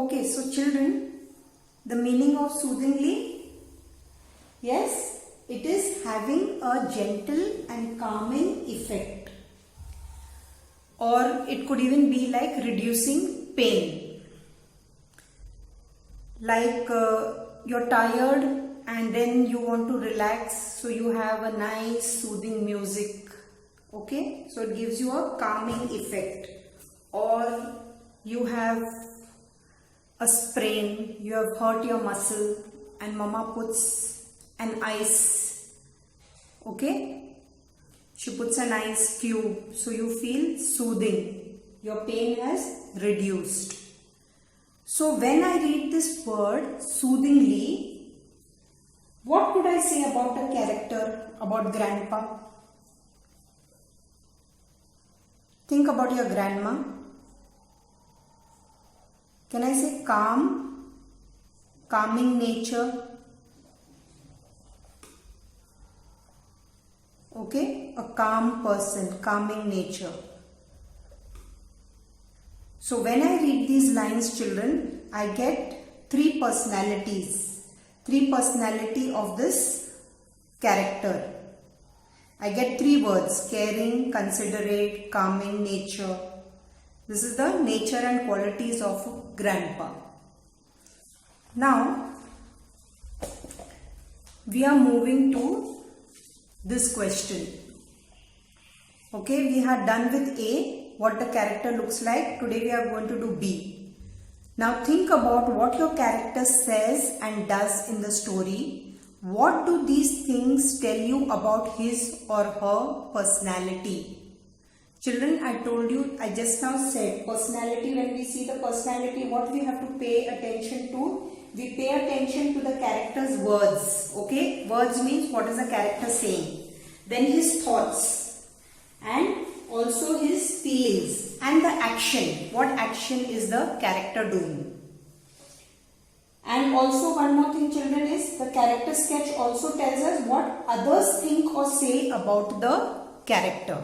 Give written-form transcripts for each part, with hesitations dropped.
Okay, so children, the meaning of soothingly, yes, it is having a gentle and calming effect, or it could even be like reducing pain. Like you're tired and then you want to relax, so you have a nice soothing music. Okay, so it gives you a calming effect. Or you have a sprain, you have hurt your muscle and mama puts an ice. Okay, she puts an ice cube, so you feel soothing, your pain has reduced. So when I read this word soothingly, what could I say about the character, about grandpa? Think about your grandma. Can I say calm, calming nature? Okay, a calm person, calming nature. So when I read these lines, children, I get three personalities of this character. I get three words: caring, considerate, calming nature. This is the nature and qualities of grandpa. Now, we are moving to this question. Okay, we have done with A, what the character looks like. Today we are going to do B. Now think about what your character says and does in the story. What do these things tell you about his or her personality? Children, I told you, I just now said personality. When we see the personality, what we have to pay attention to? We pay attention to the character's words. Okay, words means what is the character saying. Then his thoughts and also his feelings and the action. What action is the character doing? And also one more thing, children, is the character sketch also tells us what others think or say about the character.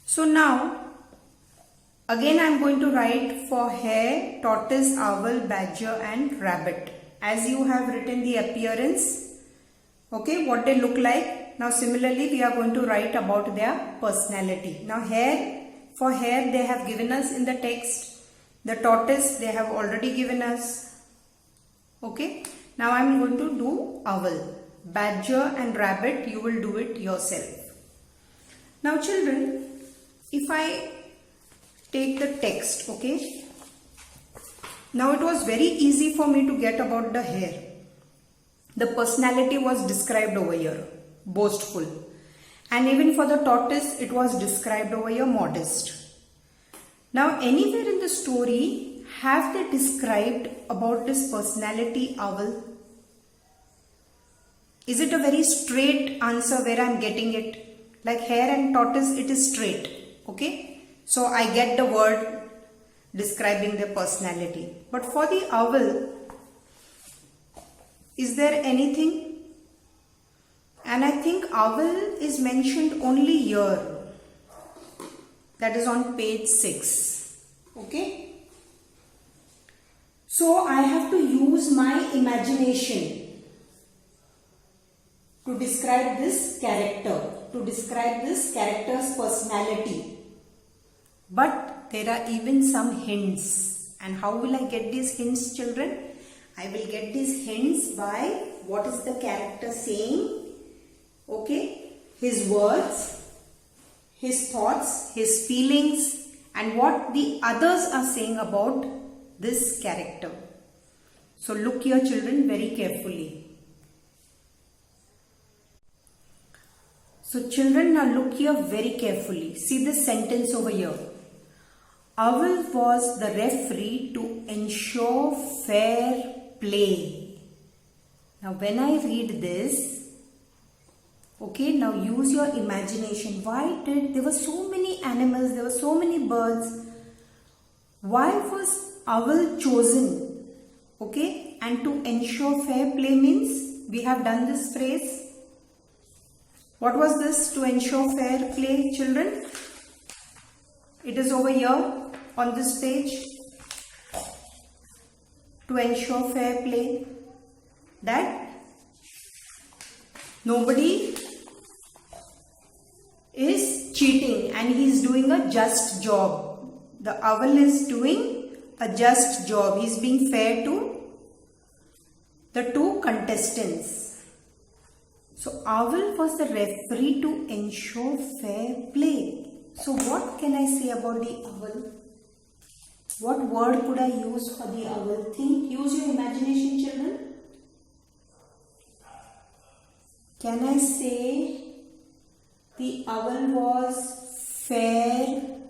So now, again I am going to write for hare, tortoise, owl, badger and rabbit. As you have written the appearance, okay, what they look like. Now similarly we are going to write about their personality. Now hare, for hare they have given us in the text. The tortoise they have already given us. Okay, now I am going to do owl. Badger and rabbit, you will do it yourself. Now children, if I take the text, okay, now it was very easy for me to get about the hare. The personality was described over here, boastful. And even for the tortoise, it was described over here, modest. Now anywhere in the story, have they described about this personality owl? Is it a very straight answer where I am getting it? Like hare and tortoise, it is straight. Okay, so I get the word describing their personality. But for the owl, is there anything? And I think owl is mentioned only here. That is on page 6. Okay. So I have to use my imagination to describe this character, to describe this character's personality. But there are even some hints. And how will I get these hints, children? I will get these hints by what is the character saying. Okay, his words, his thoughts, his feelings, and what the others are saying about this character. So look here, children, very carefully. So children, now look here very carefully. See this sentence over here. Owl was the referee to ensure fair play. Now when I read this, okay, now use your imagination. There were so many animals, there were so many birds. Why was owl chosen? Okay, and to ensure fair play means we have done this phrase. What was this to ensure fair play, children? It is over here on this page. to ensure fair play, that nobody is cheating and he is doing a just job. The owl is doing a just job. He is being fair to the two contestants. So owl was the referee to ensure fair play. So what can I say about the owl? What word could I use for the owl? Think, use your imagination, children. Can I say the owl was fair-minded?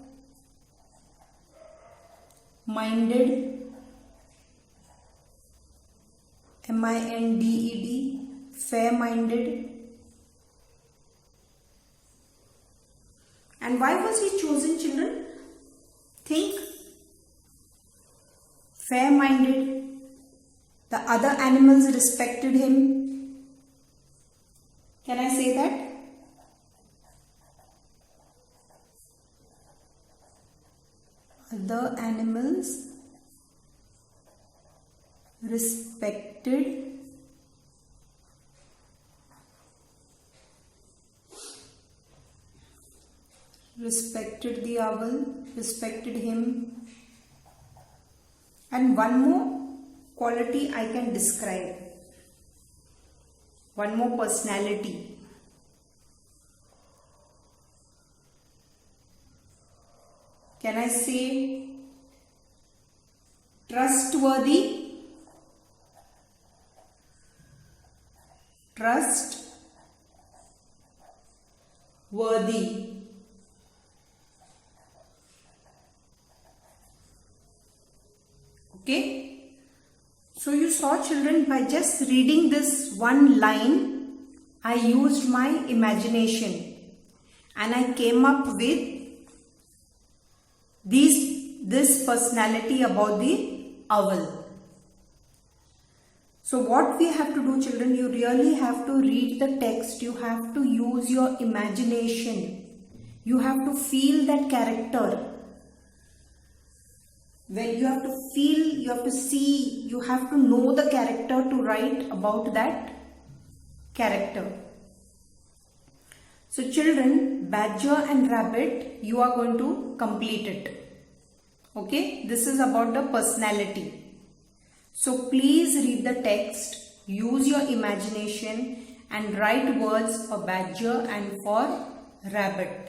M-I-N-D-E-D, fair-minded. And why was he chosen, children? Think. Fair-minded. The other animals respected him. Can I say that? Other animals respected the owl, respected him. And one more quality I can describe. One more personality. Can I say trustworthy? Trustworthy. Okay. So you saw, children, by just reading this one line, I used my imagination and I came up with this personality about the owl. So what we have to do, children, you really have to read the text. You have to use your imagination. You have to feel that character. When you have to feel, you have to see, you have to know the character to write about that character. So children, badger and rabbit, you are going to complete it. Okay, this is about the personality. So please read the text, use your imagination and write words for badger and for rabbit.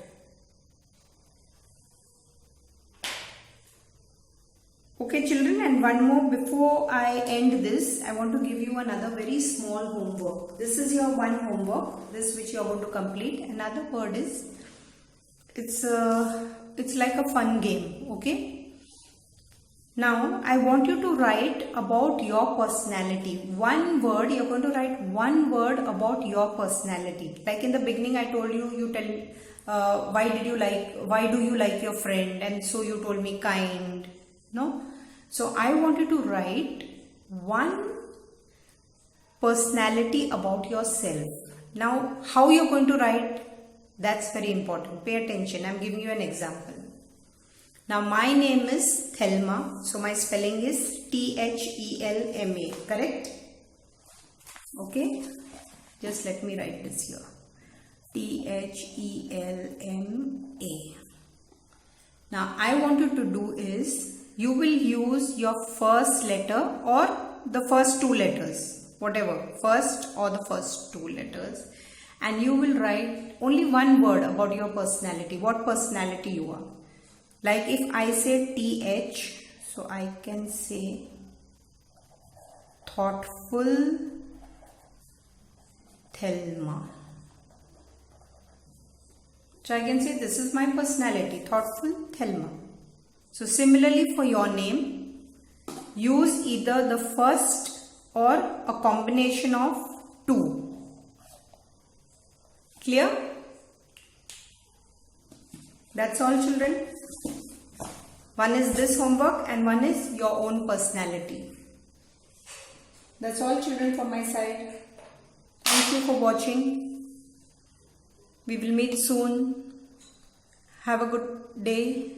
Okay children, and one more before I end this, I want to give you another very small homework. This is your one homework, this which you are going to complete. Another word is, it's like a fun game, okay? Now, I want you to write about your personality. One word, you're going to write one word about your personality. Like in the beginning, I told you, you tell, why do you like your friend? And so you told me kind. No? So I want you to write one personality about yourself. Now, how you're going to write? That's very important. Pay attention. I'm giving you an example. Now, my name is Thelma. So, my spelling is T-H-E-L-M-A. Correct? Okay. Just let me write this here. T-H-E-L-M-A. Now, I want you to do is, you will use your first letter or the first two letters, whatever, first or the first two letters, and you will write only one word about your personality, what personality you are. Like if I say TH, so I can say thoughtful Thelma. So I can say this is my personality, thoughtful Thelma. So similarly for your name, use either the first or a combination of two. Clear? That's all children. One is this homework and one is your own personality. That's all children from my side. Thank you for watching. We will meet soon. Have a good day.